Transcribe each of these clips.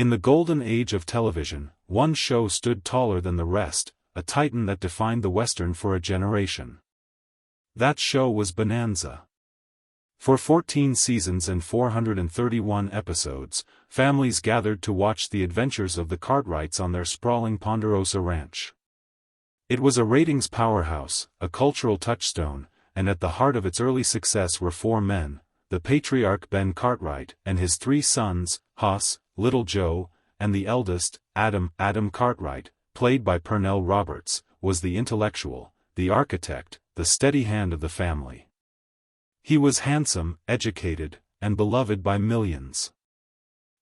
In the golden age of television, one show stood taller than the rest, a titan that defined the Western for a generation. That show was Bonanza. For 14 seasons and 431 episodes, families gathered to watch the adventures of the Cartwrights on their sprawling Ponderosa ranch. It was a ratings powerhouse, a cultural touchstone, and at the heart of its early success were four men: the patriarch Ben Cartwright and his three sons, Hoss, Little Joe, and the eldest, Adam Cartwright, played by Pernell Roberts, was the intellectual, the architect, the steady hand of the family. He was handsome, educated, and beloved by millions.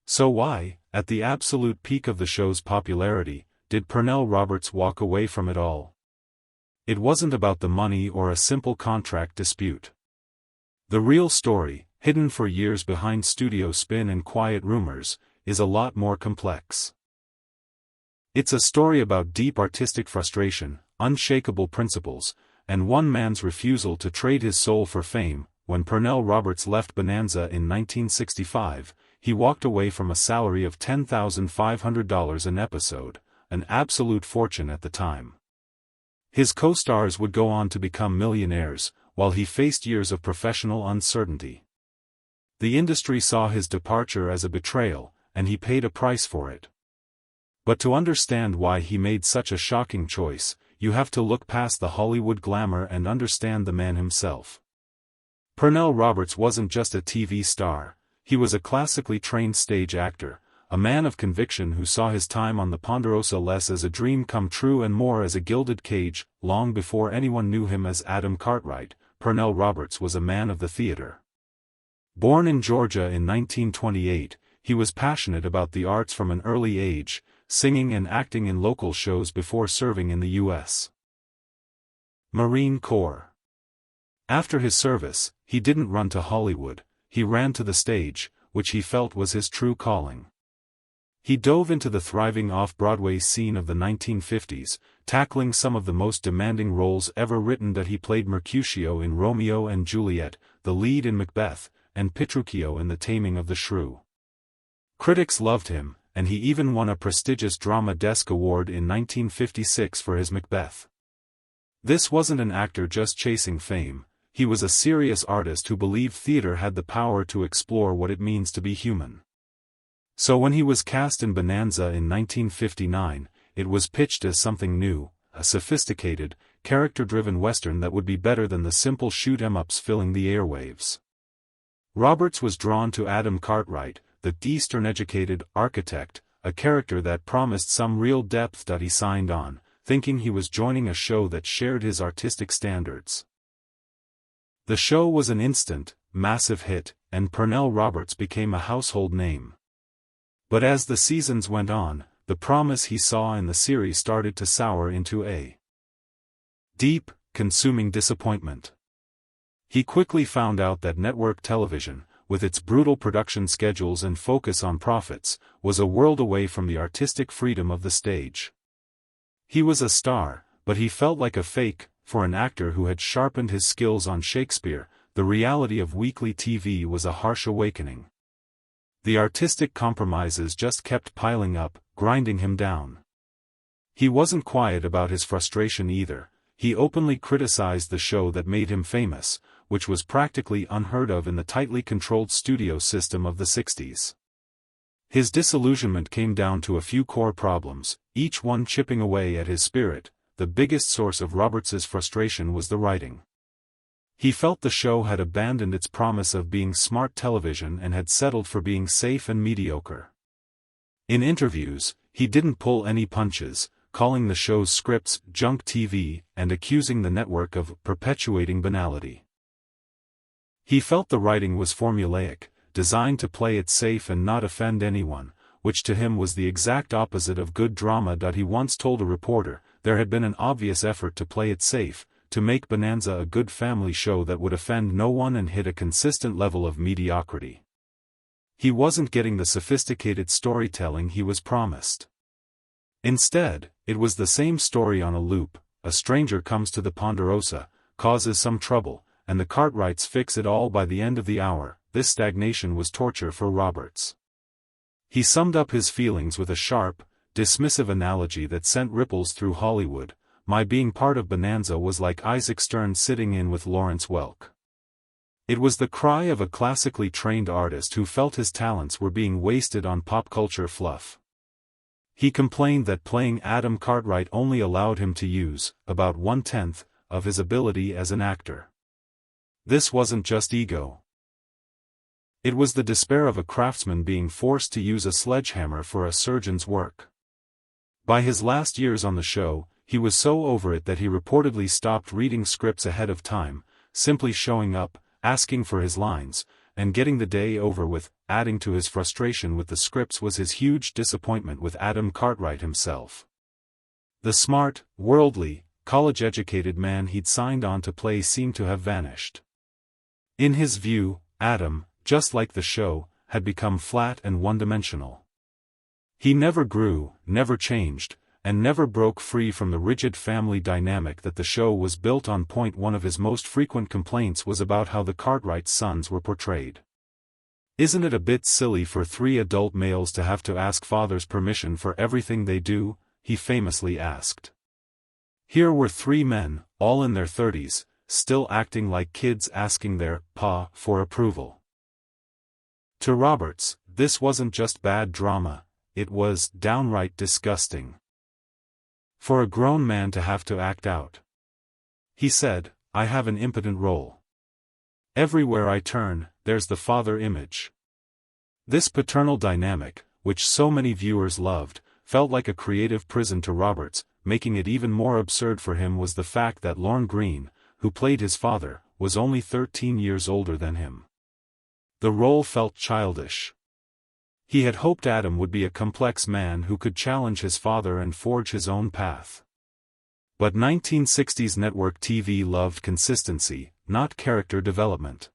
So why, at the absolute peak of the show's popularity, did Pernell Roberts walk away from it all? It wasn't about the money or a simple contract dispute. The real story, hidden for years behind studio spin and quiet rumors, is a lot more complex. It's a story about deep artistic frustration, unshakable principles, and one man's refusal to trade his soul for fame. When Pernell Roberts left Bonanza in 1965, he walked away from a salary of $10,500 an episode, an absolute fortune at the time. His co-stars would go on to become millionaires, while he faced years of professional uncertainty. The industry saw his departure as a betrayal, and he paid a price for it. But to understand why he made such a shocking choice, you have to look past the Hollywood glamour and understand the man himself. Pernell Roberts wasn't just a TV star, he was a classically trained stage actor, a man of conviction who saw his time on the Ponderosa less as a dream come true and more as a gilded cage. Long before anyone knew him as Adam Cartwright, Pernell Roberts was a man of the theater. Born in Georgia in 1928, he was passionate about the arts from an early age, singing and acting in local shows before serving in the U.S. Marine Corps. After his service, he didn't run to Hollywood, he ran to the stage, which he felt was his true calling. He dove into the thriving off-Broadway scene of the 1950s, tackling some of the most demanding roles ever written. That he played Mercutio in Romeo and Juliet, the lead in Macbeth, and Petruchio in The Taming of the Shrew. Critics loved him, and he even won a prestigious Drama Desk Award in 1956 for his Macbeth. This wasn't an actor just chasing fame, he was a serious artist who believed theater had the power to explore what it means to be human. So when he was cast in Bonanza in 1959, it was pitched as something new, a sophisticated, character-driven Western that would be better than the simple shoot-'em-ups filling the airwaves. Roberts was drawn to Adam Cartwright, the Eastern-educated architect, a character that promised some real depth. That he signed on, thinking he was joining a show that shared his artistic standards. The show was an instant, massive hit, and Pernell Roberts became a household name. But as the seasons went on, the promise he saw in the series started to sour into a deep, consuming disappointment. He quickly found out that network television, with its brutal production schedules and focus on profits, was a world away from the artistic freedom of the stage. He was a star, but he felt like a fake. For an actor who had sharpened his skills on Shakespeare, the reality of weekly TV was a harsh awakening. The artistic compromises just kept piling up, grinding him down. He wasn't quiet about his frustration either. He openly criticized the show that made him famous, which was practically unheard of in the tightly controlled studio system of the 60s. His disillusionment came down to a few core problems, each one chipping away at his spirit. The biggest source of Roberts's frustration was the writing. He felt the show had abandoned its promise of being smart television and had settled for being safe and mediocre. In interviews, he didn't pull any punches, calling the show's scripts junk TV and accusing the network of perpetuating banality. He felt the writing was formulaic, designed to play it safe and not offend anyone, which to him was the exact opposite of good drama. He once told a reporter, there had been an obvious effort to play it safe, to make Bonanza a good family show that would offend no one and hit a consistent level of mediocrity. He wasn't getting the sophisticated storytelling he was promised. Instead, it was the same story on a loop: a stranger comes to the Ponderosa, causes some trouble, and the Cartwrights fix it all by the end of the hour. This stagnation was torture for Roberts. He summed up his feelings with a sharp, dismissive analogy that sent ripples through Hollywood. My being part of Bonanza was like Isaac Stern sitting in with Lawrence Welk. It was the cry of a classically trained artist who felt his talents were being wasted on pop culture fluff. He complained that playing Adam Cartwright only allowed him to use about 1/10 of his ability as an actor. This wasn't just ego. It was the despair of a craftsman being forced to use a sledgehammer for a surgeon's work. By his last years on the show, he was so over it that he reportedly stopped reading scripts ahead of time, simply showing up, asking for his lines, and getting the day over with. Adding to his frustration with the scripts was his huge disappointment with Adam Cartwright himself. The smart, worldly, college-educated man he'd signed on to play seemed to have vanished. In his view, Adam, just like the show, had become flat and one-dimensional. He never grew, never changed, and never broke free from the rigid family dynamic that the show was built on. One of his most frequent complaints was about how the Cartwright sons were portrayed. "Isn't it a bit silly for 3 adult males to have to ask fathers' permission for everything they do?" he famously asked. Here were 3 men, all in their 30s, still acting like kids asking their pa for approval. To Roberts, this wasn't just bad drama, it was downright disgusting. For a grown man to have to act out. He said, "I have an impotent role. Everywhere I turn, there's the father image." This paternal dynamic, which so many viewers loved, felt like a creative prison to Roberts. Making it even more absurd for him was the fact that Lorne Greene, who played his father, was only 13 years older than him. The role felt childish. He had hoped Adam would be a complex man who could challenge his father and forge his own path. But 1960s network TV loved consistency, not character development.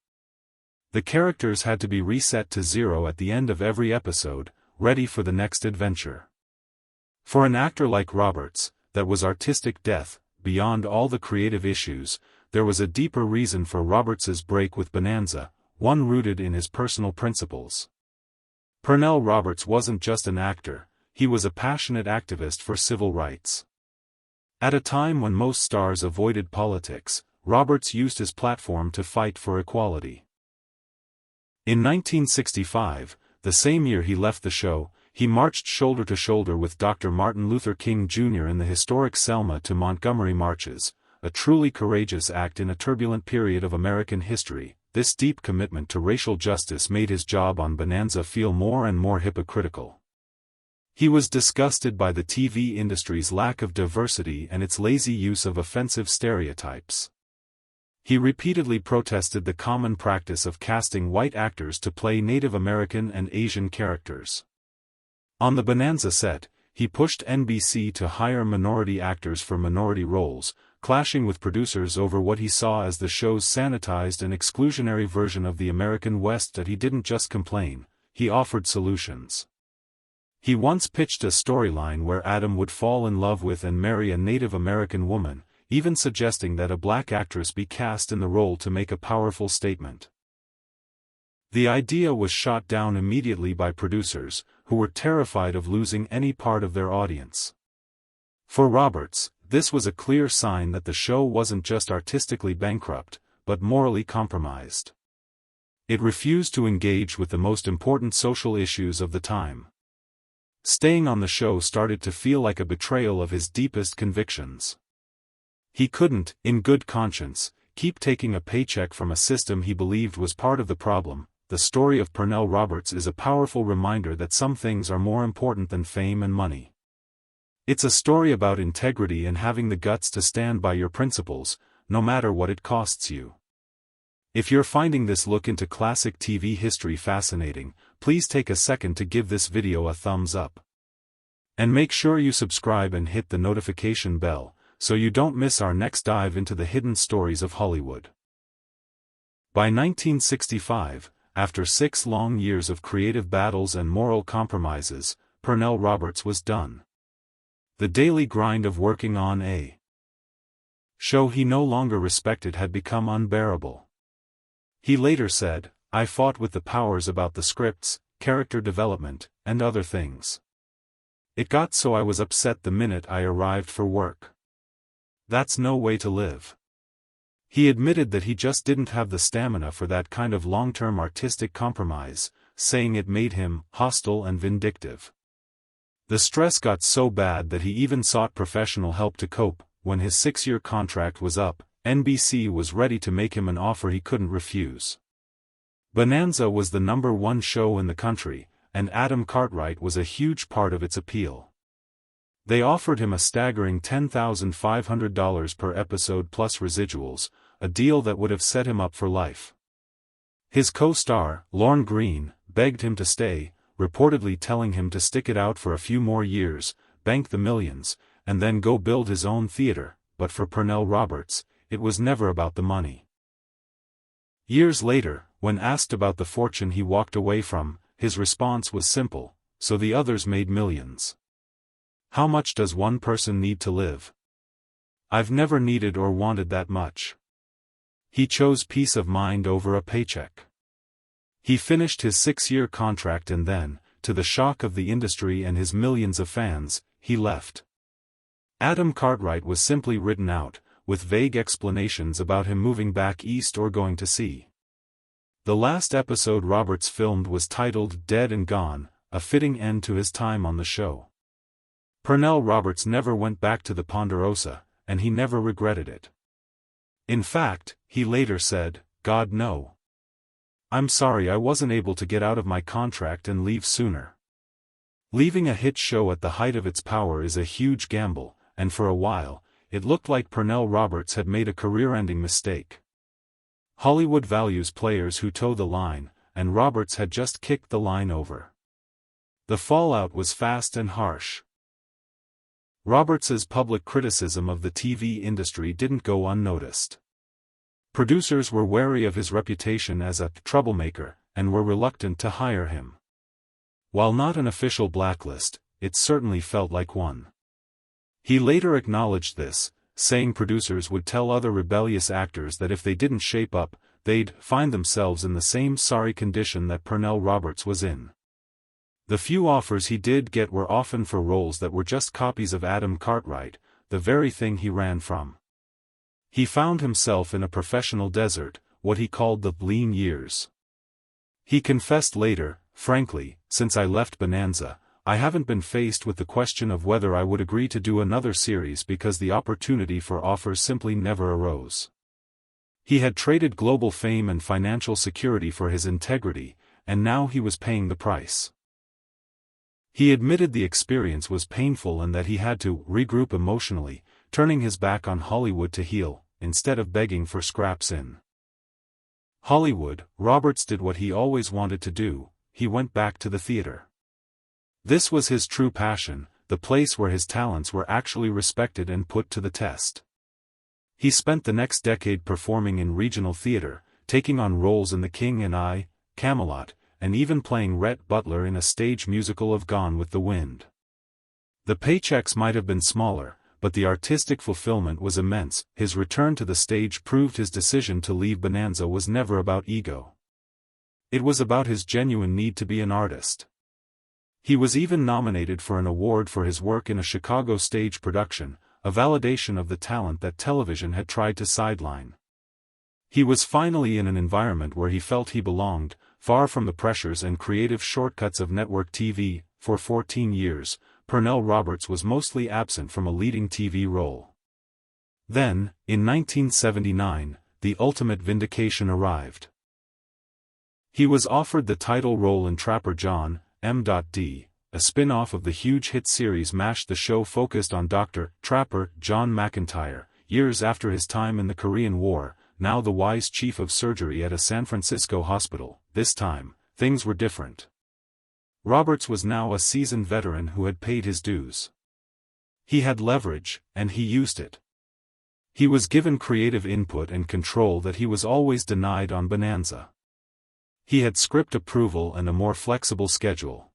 The characters had to be reset to 0 at the end of every episode, ready for the next adventure. For an actor like Roberts, that was artistic death. Beyond all the creative issues, there was a deeper reason for Roberts's break with Bonanza, one rooted in his personal principles. Pernell Roberts wasn't just an actor, he was a passionate activist for civil rights. At a time when most stars avoided politics, Roberts used his platform to fight for equality. In 1965, the same year he left the show, he marched shoulder to shoulder with Dr. Martin Luther King Jr. in the historic Selma to Montgomery marches, a truly courageous act in a turbulent period of American history. This deep commitment to racial justice made his job on Bonanza feel more and more hypocritical. He was disgusted by the TV industry's lack of diversity and its lazy use of offensive stereotypes. He repeatedly protested the common practice of casting white actors to play Native American and Asian characters. On the Bonanza set, he pushed NBC to hire minority actors for minority roles, clashing with producers over what he saw as the show's sanitized and exclusionary version of the American West. That he didn't just complain, he offered solutions. He once pitched a storyline where Adam would fall in love with and marry a Native American woman, even suggesting that a black actress be cast in the role to make a powerful statement. The idea was shot down immediately by producers, who were terrified of losing any part of their audience. For Roberts, this was a clear sign that the show wasn't just artistically bankrupt, but morally compromised. It refused to engage with the most important social issues of the time. Staying on the show started to feel like a betrayal of his deepest convictions. He couldn't, in good conscience, keep taking a paycheck from a system he believed was part of the problem. The story of Pernell Roberts is a powerful reminder that some things are more important than fame and money. It's a story about integrity and having the guts to stand by your principles, no matter what it costs you. If you're finding this look into classic TV history fascinating, please take a second to give this video a thumbs up. And make sure you subscribe and hit the notification bell, so you don't miss our next dive into the hidden stories of Hollywood. By 1965, after 6 long years of creative battles and moral compromises, Pernell Roberts was done. The daily grind of working on a show he no longer respected had become unbearable. He later said, "I fought with the powers about the scripts, character development, and other things. It got so I was upset the minute I arrived for work. That's no way to live. He admitted that he just didn't have the stamina for that kind of long-term artistic compromise, saying it made him hostile and vindictive. The stress got so bad that he even sought professional help to cope. When his 6-year contract was up, NBC was ready to make him an offer he couldn't refuse. Bonanza was the #1 show in the country, and Adam Cartwright was a huge part of its appeal. They offered him a staggering $10,500 per episode plus residuals, a deal that would have set him up for life. His co-star, Lorne Greene, begged him to stay, reportedly telling him to stick it out for a few more years, bank the millions, and then go build his own theater, but for Pernell Roberts, it was never about the money. Years later, when asked about the fortune he walked away from, his response was simple: so the others made millions. How much does one person need to live? I've never needed or wanted that much. He chose peace of mind over a paycheck. He finished his 6-year contract and then, to the shock of the industry and his millions of fans, he left. Adam Cartwright was simply written out, with vague explanations about him moving back east or going to sea. The last episode Roberts filmed was titled Dead and Gone, a fitting end to his time on the show. Pernell Roberts never went back to the Ponderosa, and he never regretted it. In fact, he later said, "God no. I'm sorry I wasn't able to get out of my contract and leave sooner." Leaving a hit show at the height of its power is a huge gamble, and for a while, it looked like Pernell Roberts had made a career-ending mistake. Hollywood values players who toe the line, and Roberts had just kicked the line over. The fallout was fast and harsh. Roberts's public criticism of the TV industry didn't go unnoticed. Producers were wary of his reputation as a troublemaker, and were reluctant to hire him. While not an official blacklist, it certainly felt like one. He later acknowledged this, saying producers would tell other rebellious actors that if they didn't shape up, they'd find themselves in the same sorry condition that Pernell Roberts was in. The few offers he did get were often for roles that were just copies of Adam Cartwright, the very thing he ran from. He found himself in a professional desert, what he called the lean years. He confessed later, "Frankly, since I left Bonanza, I haven't been faced with the question of whether I would agree to do another series because the opportunity for offers simply never arose." He had traded global fame and financial security for his integrity, and now he was paying the price. He admitted the experience was painful and that he had to regroup emotionally, turning his back on Hollywood to heal, instead of begging for scraps in Hollywood. Roberts did what he always wanted to do: he went back to the theater. This was his true passion, the place where his talents were actually respected and put to the test. He spent the next decade performing in regional theater, taking on roles in The King and I, Camelot, and even playing Rhett Butler in a stage musical of Gone with the Wind. The paychecks might have been smaller, but the artistic fulfillment was immense. His return to the stage proved his decision to leave Bonanza was never about ego. It was about his genuine need to be an artist. He was even nominated for an award for his work in a Chicago stage production, a validation of the talent that television had tried to sideline. He was finally in an environment where he felt he belonged, far from the pressures and creative shortcuts of network TV. For 14 years, Pernell Roberts was mostly absent from a leading TV role. Then, in 1979, the ultimate vindication arrived. He was offered the title role in Trapper John, M.D., a spin-off of the huge hit series MASH. The show focused on Dr. Trapper John McIntyre, years after his time in the Korean War, now the wise chief of surgery at a San Francisco hospital. This time, things were different. Roberts was now a seasoned veteran who had paid his dues. He had leverage, and he used it. He was given creative input and control that he was always denied on Bonanza. He had script approval and a more flexible schedule.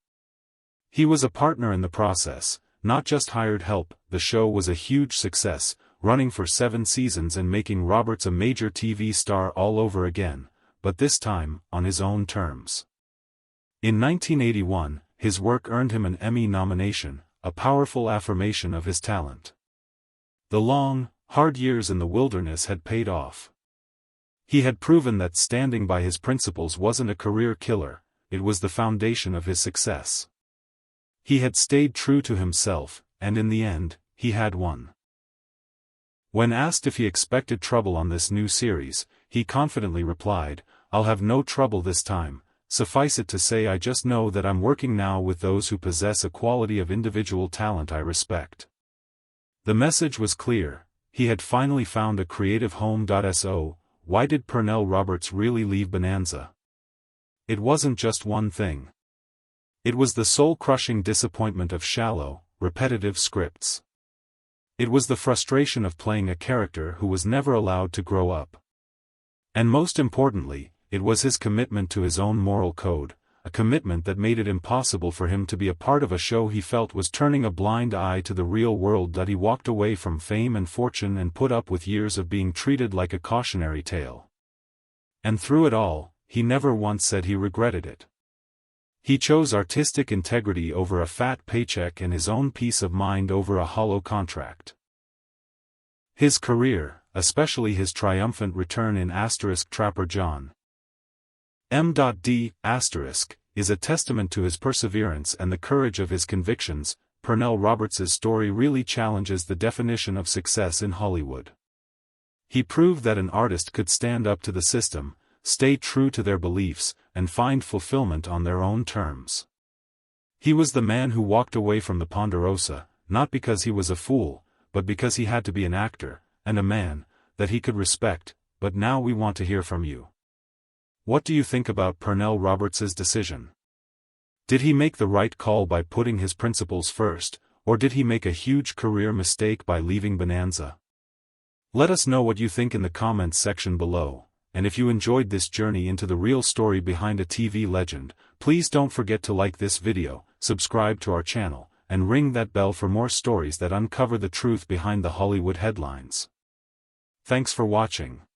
He was a partner in the process, not just hired help. The show was a huge success, running for 7 seasons and making Roberts a major TV star all over again, but this time, on his own terms. In 1981, his work earned him an Emmy nomination, a powerful affirmation of his talent. The long, hard years in the wilderness had paid off. He had proven that standing by his principles wasn't a career killer, it was the foundation of his success. He had stayed true to himself, and in the end, he had won. When asked if he expected trouble on this new series, he confidently replied, "I'll have no trouble this time. Suffice it to say, I just know that I'm working now with those who possess a quality of individual talent I respect." The message was clear: he had finally found a creative home. So, why did Pernell Roberts really leave Bonanza? It wasn't just one thing. It was the soul-crushing disappointment of shallow, repetitive scripts. It was the frustration of playing a character who was never allowed to grow up. And most importantly, it was his commitment to his own moral code, a commitment that made it impossible for him to be a part of a show he felt was turning a blind eye to the real world. He walked away from fame and fortune and put up with years of being treated like a cautionary tale. And through it all, he never once said he regretted it. He chose artistic integrity over a fat paycheck and his own peace of mind over a hollow contract. His career, especially his triumphant return in Trapper John M.D. is a testament to his perseverance and the courage of his convictions. Pernell Roberts's story really challenges the definition of success in Hollywood. He proved that an artist could stand up to the system, stay true to their beliefs, and find fulfillment on their own terms. He was the man who walked away from the Ponderosa, not because he was a fool, but because he had to be an actor, and a man that he could respect. But now we want to hear from you. What do you think about Pernell Roberts's decision? Did he make the right call by putting his principles first, or did he make a huge career mistake by leaving Bonanza? Let us know what you think in the comments section below. And if you enjoyed this journey into the real story behind a TV legend, please don't forget to like this video, subscribe to our channel, and ring that bell for more stories that uncover the truth behind the Hollywood headlines. Thanks for watching.